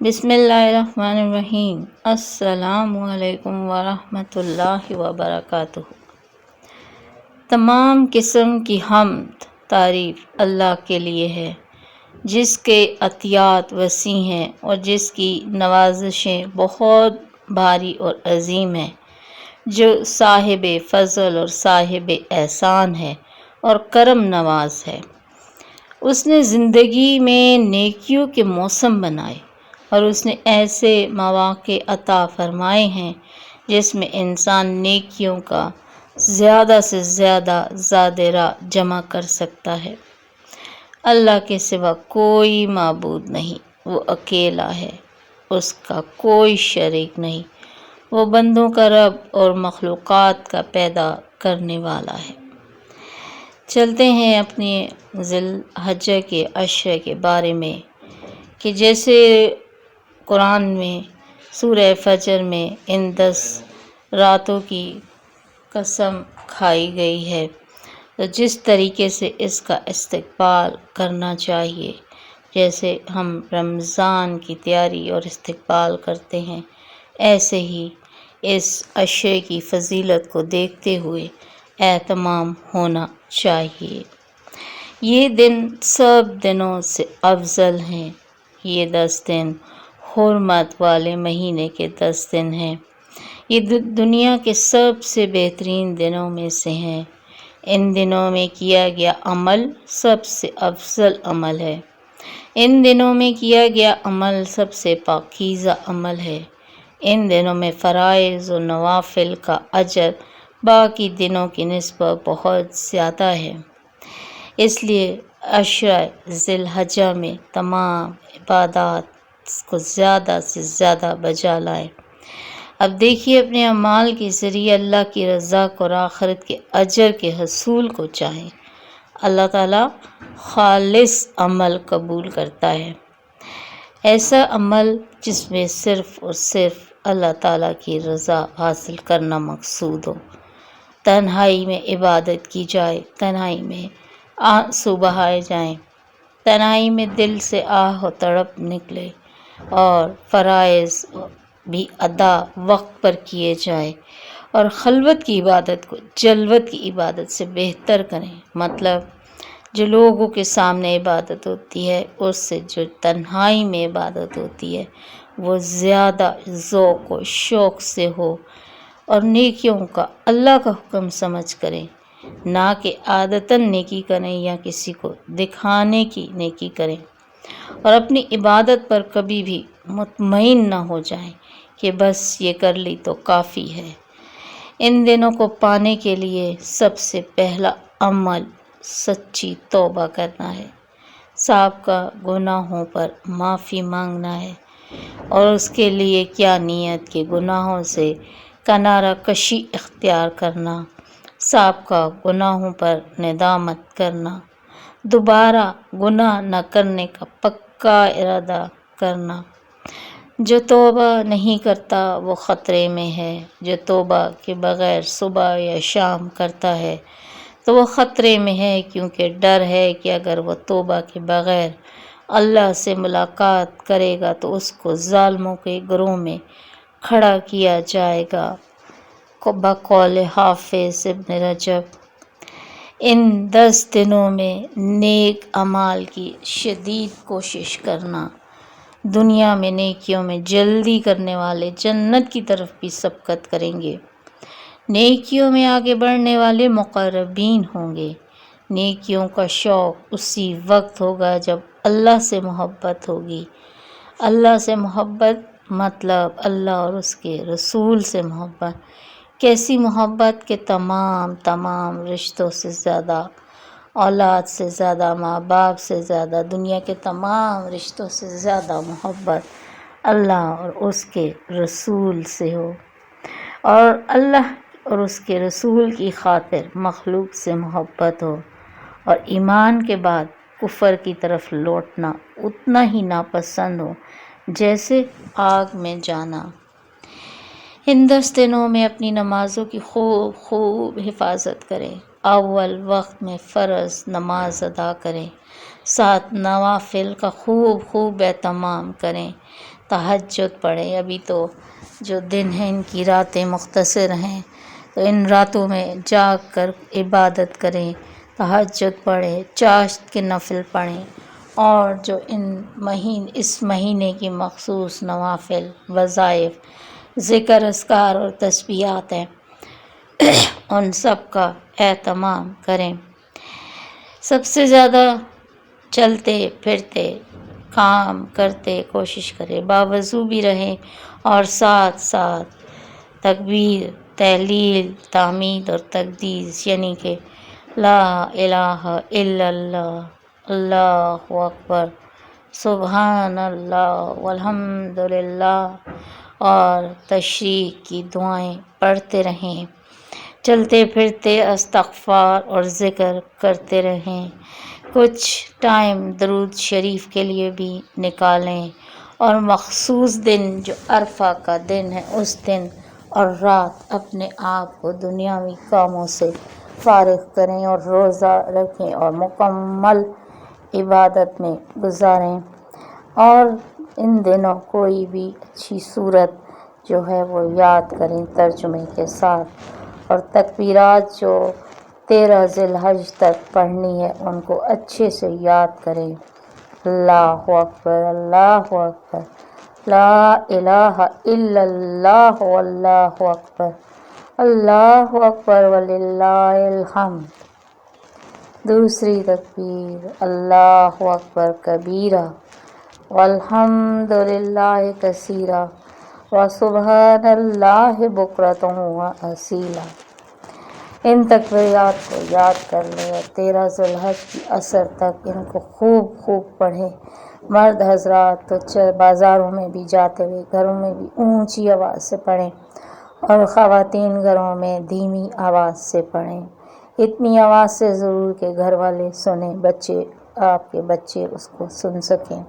بسم اللہ الرحمن الرحیم۔ السلام علیکم ورحمۃ اللہ وبرکاتہ۔ تمام قسم کی حمد تعریف اللہ کے لیے ہے، جس کے عطیات وسیع ہیں اور جس کی نوازشیں بہت بھاری اور عظیم ہیں، جو صاحب فضل اور صاحب احسان ہے اور کرم نواز ہے۔ اس نے زندگی میں نیکیوں کے موسم بنائے اور اس نے ایسے مواقع عطا فرمائے ہیں جس میں انسان نیکیوں کا زیادہ سے زیادہ زادرہ جمع کر سکتا ہے۔ اللہ کے سوا کوئی معبود نہیں، وہ اکیلا ہے، اس کا کوئی شریک نہیں، وہ بندوں کا رب اور مخلوقات کا پیدا کرنے والا ہے۔ چلتے ہیں اپنی ذی الحجہ کے عشرے کے بارے میں کہ جیسے قرآن میں سورہ فجر میں ان 10 راتوں کی قسم کھائی گئی ہے، تو جس طریقے سے اس کا استقبال کرنا چاہیے، جیسے ہم رمضان کی تیاری اور استقبال کرتے ہیں، ایسے ہی اس عشرے کی فضیلت کو دیکھتے ہوئے اہتمام ہونا چاہیے۔ یہ دن سب دنوں سے افضل ہیں۔ یہ 10 دن حرمت والے مہینے کے 10 دن ہیں۔ یہ دنیا کے سب سے بہترین دنوں میں سے ہیں۔ ان دنوں میں کیا گیا عمل سب سے افضل عمل ہے۔ ان دنوں میں کیا گیا عمل سب سے پاکیزہ عمل ہے۔ ان دنوں میں فرائض و نوافل کا اجر باقی دنوں کی نسبت بہت زیادہ ہے۔ اس لیے عشرہ ذی الحجہ میں تمام عبادات کو زیادہ سے زیادہ بجا لائیں۔ اب دیکھیے، اپنے اعمال کے ذریعے اللہ کی رضا کو اور آخرت کے اجر کے حصول کو چاہیں۔ اللہ تعالیٰ خالص عمل قبول کرتا ہے، ایسا عمل جس میں صرف اور صرف اللہ تعالیٰ کی رضا حاصل کرنا مقصود ہو۔ تنہائی میں عبادت کی جائے، تنہائی میں آنسو بہائے جائیں، تنہائی میں دل سے آہ و تڑپ نکلے، اور فرائض بھی ادا وقت پر کیے جائیں، اور خلوت کی عبادت کو جلوت کی عبادت سے بہتر کریں۔ مطلب جو لوگوں کے سامنے عبادت ہوتی ہے اس سے جو تنہائی میں عبادت ہوتی ہے وہ زیادہ ذوق و شوق سے ہو، اور نیکیوں کا اللہ کا حکم سمجھ کریں، نہ کہ عادتاً نیکی کریں یا کسی کو دکھانے کی نیکی کریں، اور اپنی عبادت پر کبھی بھی مطمئن نہ ہو جائیں کہ بس یہ کر لی تو کافی ہے۔ ان دنوں کو پانے کے لیے سب سے پہلا عمل سچی توبہ کرنا ہے، سابقہ گناہوں پر معافی مانگنا ہے، اور اس کے لیے کیا نیت کہ گناہوں سے کنارہ کشی اختیار کرنا، سابقہ گناہوں پر ندامت کرنا، دوبارہ گناہ نہ کرنے کا پکا ارادہ کرنا۔ جو توبہ نہیں کرتا وہ خطرے میں ہے، جو توبہ کے بغیر صبح یا شام کرتا ہے تو وہ خطرے میں ہے، کیونکہ ڈر ہے کہ اگر وہ توبہ کے بغیر اللہ سے ملاقات کرے گا تو اس کو ظالموں کے گروہ میں کھڑا کیا جائے گا۔ بقول حافظ ابن رجب، ان 10 دنوں میں نیک اعمال کی شدید کوشش کرنا دنیا میں نیکیوں میں جلدی کرنے والے جنت کی طرف بھی سبقت کریں گے، نیکیوں میں آگے بڑھنے والے مقربین ہوں گے۔ نیکیوں کا شوق اسی وقت ہوگا جب اللہ سے محبت ہوگی۔ اللہ سے محبت مطلب اللہ اور اس کے رسول سے محبت۔ کیسی محبت کہ تمام رشتوں سے زیادہ، اولاد سے زیادہ، ماں باپ سے زیادہ، دنیا کے تمام رشتوں سے زیادہ محبت اللہ اور اس کے رسول سے ہو، اور اللہ اور اس کے رسول کی خاطر مخلوق سے محبت ہو، اور ایمان کے بعد کفر کی طرف لوٹنا اتنا ہی ناپسند ہو جیسے آگ میں جانا۔ ان 10 دنوں میں اپنی نمازوں کی خوب حفاظت کریں، اول وقت میں فرض نماز ادا کریں، ساتھ نوافل کا خوب اہتمام کریں، تہجد پڑھیں۔ ابھی تو جو دن ہیں ان کی راتیں مختصر ہیں، تو ان راتوں میں جاگ کر عبادت کریں، تہجد پڑھیں، چاشت کے نفل پڑھیں، اور جو اس مہینے کی مخصوص نوافل، وظائف، ذکر، اذکار اور تسبیحات ہیں، ان سب کا اہتمام کریں۔ سب سے زیادہ چلتے پھرتے کام کرتے کوشش کریں، باوضو بھی رہیں، اور ساتھ ساتھ تکبیر، تحلیل، تحمید اور تقدیس، یعنی کہ لا الہ الا اللہ، اللہ اکبر، سبحان اللہ، والحمد للہ، اور تشریق کی دعائیں پڑھتے رہیں۔ چلتے پھرتے استغفار اور ذکر کرتے رہیں۔ کچھ ٹائم درود شریف کے لیے بھی نکالیں، اور مخصوص دن جو عرفہ کا دن ہے، اس دن اور رات اپنے آپ کو دنیاوی کاموں سے فارغ کریں اور روزہ رکھیں اور مکمل عبادت میں گزاریں۔ اور ان دنوں کوئی بھی اچھی صورت جو ہے وہ یاد کریں ترجمے کے ساتھ، اور تکبیرات جو 13 ذی الحج تک پڑھنی ہے ان کو اچھے سے یاد کریں۔ اللہ اکبر، اللہ اکبر، لا الہ الا اللہ، واللہ اکبر، اللہ اکبر وللہ الحمد۔ دوسری تکبیر، اللہ اکبر کبیرہ، والحمد للہ کثیرہ، وسبحان اللہ بکرۃ واسیلا۔ ان تکبیرات کو یاد کر لیں اور 13 ذی الحج کی عصر تک ان کو خوب پڑھیں۔ مرد حضرات تو بازاروں میں بھی جاتے ہوئے گھروں میں بھی اونچی آواز سے پڑھیں، اور خواتین گھروں میں دھیمی آواز سے پڑھیں، اتنی آواز سے ضرور کہ گھر والے سنیں، آپ کے بچے اس کو سن سکیں۔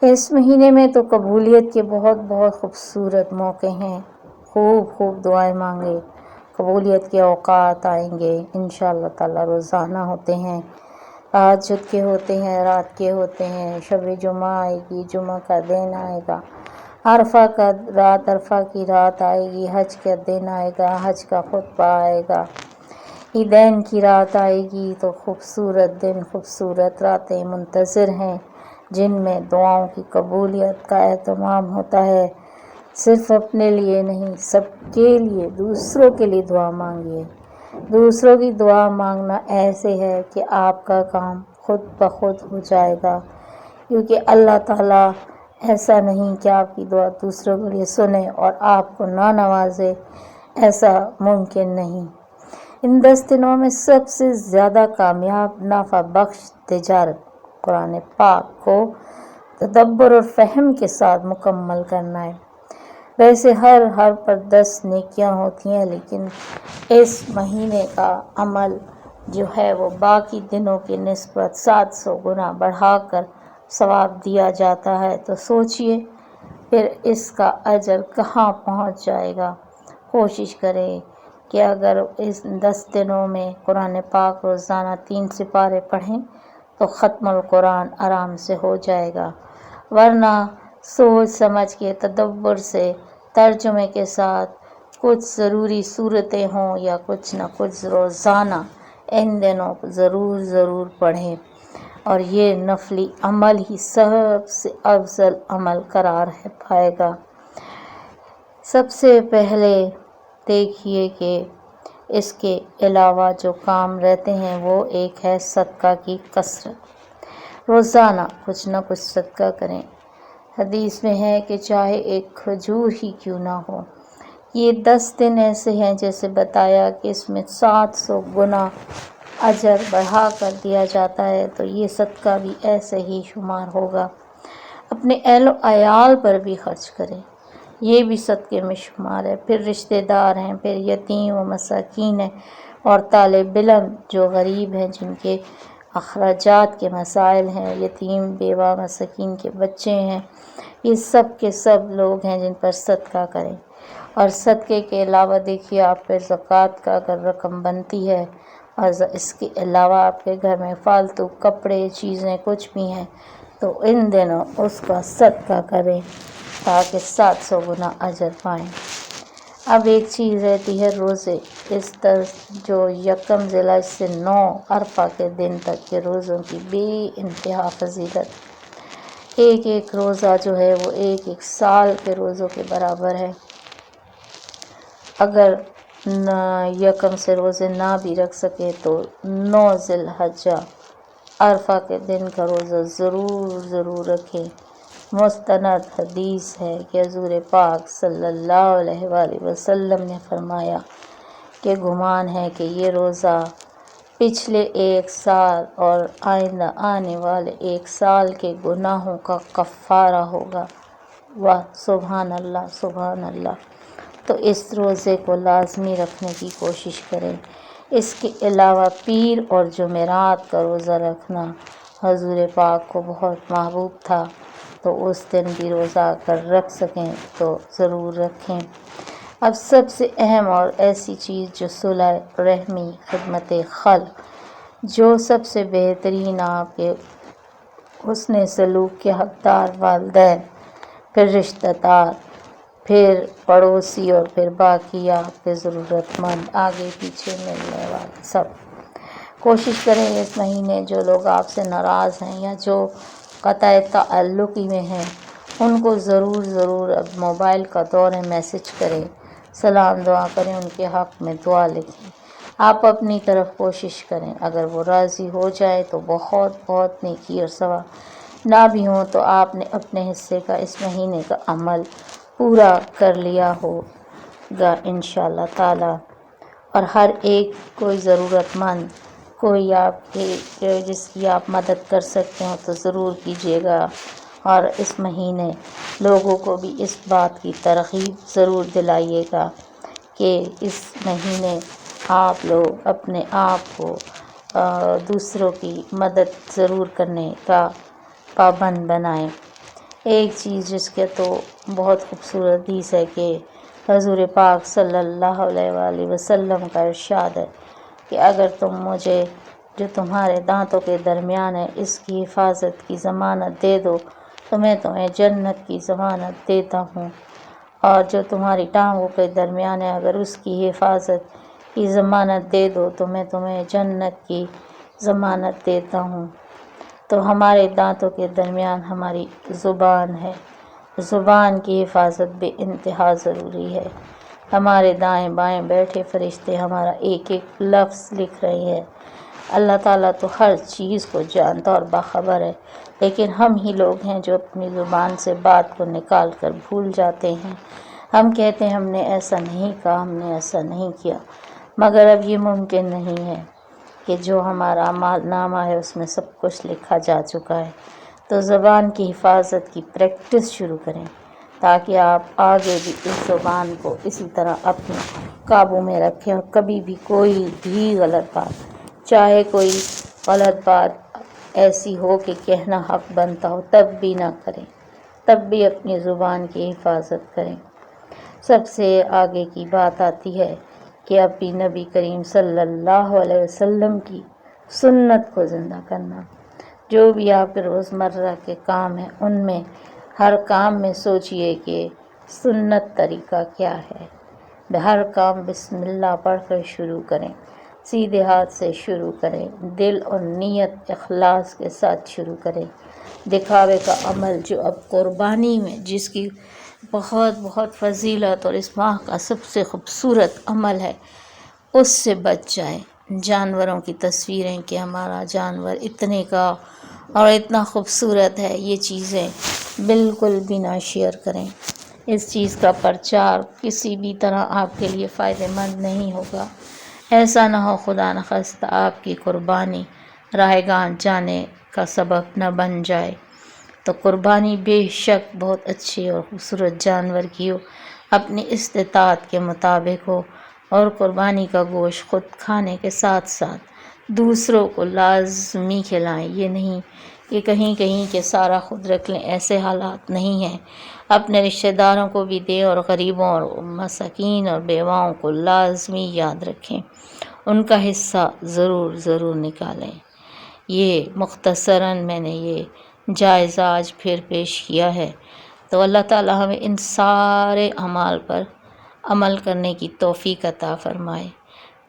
اس مہینے میں تو قبولیت کے بہت خوبصورت موقع ہیں، خوب دعائیں مانگے، قبولیت کے اوقات آئیں گے انشاءاللہ تعالی۔ روزانہ ہوتے ہیں، تہجد کے ہوتے ہیں، رات کے ہوتے ہیں، شب جمعہ آئے گی، جمعہ کا دن آئے گا، عرفہ کی رات آئے گی، حج کا دن آئے گا، حج کا خطبہ آئے گا، عیدین کی رات آئے گی، تو خوبصورت دن، خوبصورت راتیں منتظر ہیں جن میں دعاؤں کی قبولیت کا اہتمام ہوتا ہے۔ صرف اپنے لیے نہیں، سب کے لیے، دوسروں کے لیے دعا مانگیے۔ دوسروں کی دعا مانگنا ایسے ہے کہ آپ کا کام خود بخود ہو جائے گا، کیونکہ اللہ تعالیٰ ایسا نہیں کہ آپ کی دعا دوسروں کے لیے سنے اور آپ کو نہ نوازے، ایسا ممکن نہیں۔ ان 10 دنوں میں سب سے زیادہ کامیاب نفع بخش تجارت قرآن پاک کو تدبر اور فہم کے ساتھ مکمل کرنا ہے۔ ویسے ہر پر 10 نیکیاں ہوتی ہیں، لیکن اس مہینے کا عمل جو ہے وہ باقی دنوں کی نسبت 700 گنا بڑھا کر ثواب دیا جاتا ہے، تو سوچئے پھر اس کا اجر کہاں پہنچ جائے گا۔ کوشش کریں کہ اگر اس 10 دنوں میں قرآن پاک روزانہ 3 سپارے پڑھیں تو ختم القرآن آرام سے ہو جائے گا، ورنہ سوچ سمجھ کے تدبر سے ترجمے کے ساتھ کچھ ضروری صورتیں ہوں یا کچھ نہ کچھ روزانہ ان دنوں کو ضرور پڑھیں، اور یہ نفلی عمل ہی سب سے افضل عمل قرار پائے گا۔ سب سے پہلے دیکھیے کہ اس کے علاوہ جو کام رہتے ہیں وہ ایک ہے صدقہ کی کثرت۔ روزانہ کچھ نہ کچھ صدقہ کریں۔ حدیث میں ہے کہ چاہے ایک کھجور ہی کیوں نہ ہو۔ یہ 10 دن ایسے ہیں جیسے بتایا کہ اس میں 700 گنا اجر بڑھا کر دیا جاتا ہے، تو یہ صدقہ بھی ایسے ہی شمار ہوگا۔ اپنے اہل و عیال پر بھی خرچ کریں، یہ بھی صدقے میں شمار ہے۔ پھر رشتہ دار ہیں، پھر یتیم و مساکین ہیں، اور طالب علم جو غریب ہیں، جن کے اخراجات کے مسائل ہیں، یتیم بیوہ مساکین کے بچے ہیں، یہ سب کے سب لوگ ہیں جن پر صدقہ کریں۔ اور صدقے کے علاوہ دیکھیے آپ پر زکوٰۃ کا اگر رقم بنتی ہے اور اس کے علاوہ آپ کے گھر میں فالتو کپڑے چیزیں کچھ بھی ہیں تو ان دنوں اس کا صدقہ کریں تاکہ 700 گنا اجر پائیں۔ اب ایک چیز رہتی ہے روزے، اس طرح جو یکم ذی الحجہ سے 9 عرفہ کے دن تک کے روزوں کی بے انتہا فضیلت، ایک ایک روزہ جو ہے وہ ایک ایک سال کے روزوں کے برابر ہے۔ اگر یکم سے روزے نہ بھی رکھ سکے تو 9 ذی الحجہ عرفہ کے دن کا روزہ ضرور رکھیں۔ مستند حدیث ہے کہ حضور پاک صلی اللہ علیہ وآلہ وسلم نے فرمایا کہ گمان ہے کہ یہ روزہ پچھلے ایک سال اور آئندہ آنے والے ایک سال کے گناہوں کا کفارہ ہوگا۔ واہ سبحان اللہ سبحان اللہ! تو اس روزے کو لازمی رکھنے کی کوشش کریں۔ اس کے علاوہ پیر اور جمعرات کا روزہ رکھنا حضور پاک کو بہت محبوب تھا، تو اس دن بھی روزہ اگر رکھ سکیں تو ضرور رکھیں۔ اب سب سے اہم اور ایسی چیز جو صلح رحمی، خدمت خلق، جو سب سے بہترین آپ کے حسن سلوک کے حقدار والدین، پھر رشتہ دار، پھر پڑوسی اور پھر باقی آپ کے ضرورت مند آگے پیچھے ملنے والے سب۔ کوشش کریں اس مہینے جو لوگ آپ سے ناراض ہیں یا جو قطع تعلق میں ہیں ان کو ضرور اب موبائل کا دور ہے، میسج کریں، سلام دعا کریں، ان کے حق میں دعا لکھیں۔ آپ اپنی طرف کوشش کریں، اگر وہ راضی ہو جائے تو بہت بہت نیکی اور ثواب، نہ بھی ہوں تو آپ نے اپنے حصے کا اس مہینے کا عمل پورا کر لیا ہوگا انشاءاللہ تعالی۔ اور ہر ایک کوئی ضرورت مند، کوئی آپ کے جس کی آپ مدد کر سکتے ہو تو ضرور کیجیے گا، اور اس مہینے لوگوں کو بھی اس بات کی ترغیب ضرور دلائیے گا کہ اس مہینے آپ لوگ اپنے آپ کو دوسروں کی مدد ضرور کرنے کا پابند بنائیں۔ ایک چیز جس کے تو بہت خوبصورت حدیث ہے کہ حضور پاک صلی اللہ علیہ وآلہ وسلم کا ارشاد ہے کہ اگر تم مجھے جو تمہارے دانتوں کے درمیان ہے اس کی حفاظت کی ضمانت دے دو تو میں تمہیں جنت کی ضمانت دیتا ہوں، اور جو تمہاری ٹانگوں کے درمیان ہے اگر اس کی حفاظت کی ضمانت دے دو تو میں تمہیں جنت کی ضمانت دیتا ہوں۔ تو ہمارے دانتوں کے درمیان ہماری زبان ہے، زبان کی حفاظت بے انتہا ضروری ہے۔ ہمارے دائیں بائیں بیٹھے فرشتے ہمارا ایک ایک لفظ لکھ رہے ہیں۔ اللہ تعالیٰ تو ہر چیز کو جانتا اور باخبر ہے، لیکن ہم ہی لوگ ہیں جو اپنی زبان سے بات کو نکال کر بھول جاتے ہیں۔ ہم کہتے ہیں ہم نے ایسا نہیں کہا، ہم نے ایسا نہیں کیا، مگر اب یہ ممکن نہیں ہے کہ جو ہمارا اعمال نامہ ہے اس میں سب کچھ لکھا جا چکا ہے۔ تو زبان کی حفاظت کی پریکٹس شروع کریں تاکہ آپ آگے بھی اس زبان کو اسی طرح اپنے قابو میں رکھیں، اور کبھی بھی کوئی بھی غلط بات، چاہے کوئی غلط بات ایسی ہو کہ کہنا حق بنتا ہو تب بھی نہ کریں، تب بھی اپنی زبان کی حفاظت کریں۔ سب سے آگے کی بات آتی ہے کہ اپنی نبی کریم صلی اللہ علیہ وسلم کی سنت کو زندہ کرنا۔ جو بھی آپ کے روزمرہ کے کام ہیں ان میں ہر کام میں سوچئے کہ سنت طریقہ کیا ہے۔ ہر کام بسم اللہ پڑھ کر شروع کریں، سیدھے ہاتھ سے شروع کریں، دل اور نیت اخلاص کے ساتھ شروع کریں۔ دکھاوے کا عمل جو اب قربانی میں جس کی بہت بہت فضیلت اور اس ماہ کا سب سے خوبصورت عمل ہے اس سے بچ جائیں۔ جانوروں کی تصویریں کہ ہمارا جانور اتنے کا اور اتنا خوبصورت ہے، یہ چیزیں بالکل بھی نہ شیئر کریں۔ اس چیز کا پرچار کسی بھی طرح آپ کے لیے فائدہ مند نہیں ہوگا۔ ایسا نہ ہو خدا نخواستہ آپ کی قربانی رائگان جانے کا سبب نہ بن جائے۔ تو قربانی بے شک بہت اچھی اور خوبصورت جانور کی ہو، اپنی استطاعت کے مطابق ہو، اور قربانی کا گوشت خود کھانے کے ساتھ ساتھ دوسروں کو لازمی کھلائیں۔ یہ نہیں کہ کہیں کہیں کہ سارا خود رکھ لیں، ایسے حالات نہیں ہیں۔ اپنے رشتہ داروں کو بھی دیں، اور غریبوں اور مساکین اور بیواؤں کو لازمی یاد رکھیں، ان کا حصہ ضرور ضرور نکالیں۔ یہ مختصراً میں نے یہ جائزہ آج پھر پیش کیا ہے، تو اللہ تعالی ہمیں ان سارے اعمال پر عمل کرنے کی توفیق عطا فرمائے۔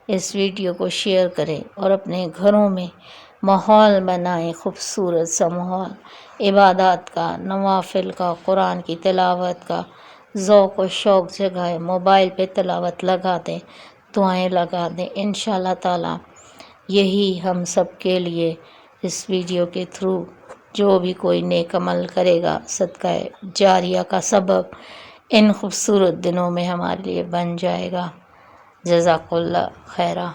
اس ویڈیو کو شیئر کریں اور اپنے گھروں میں ماحول بنائیں، خوبصورت سا ماحول، عبادات کا، نوافل کا، قرآن کی تلاوت کا، ذوق و شوق جگائیں، موبائل پہ تلاوت لگا دیں، دعائیں لگا دیں۔ انشاءاللہ تعالی یہی ہم سب کے لیے اس ویڈیو کے تھرو جو بھی کوئی نیک عمل کرے گا، صدقہ جاریہ کا سبب ان خوبصورت دنوں میں ہمارے لیے بن جائے گا۔ جزاک اللہ خیرہ۔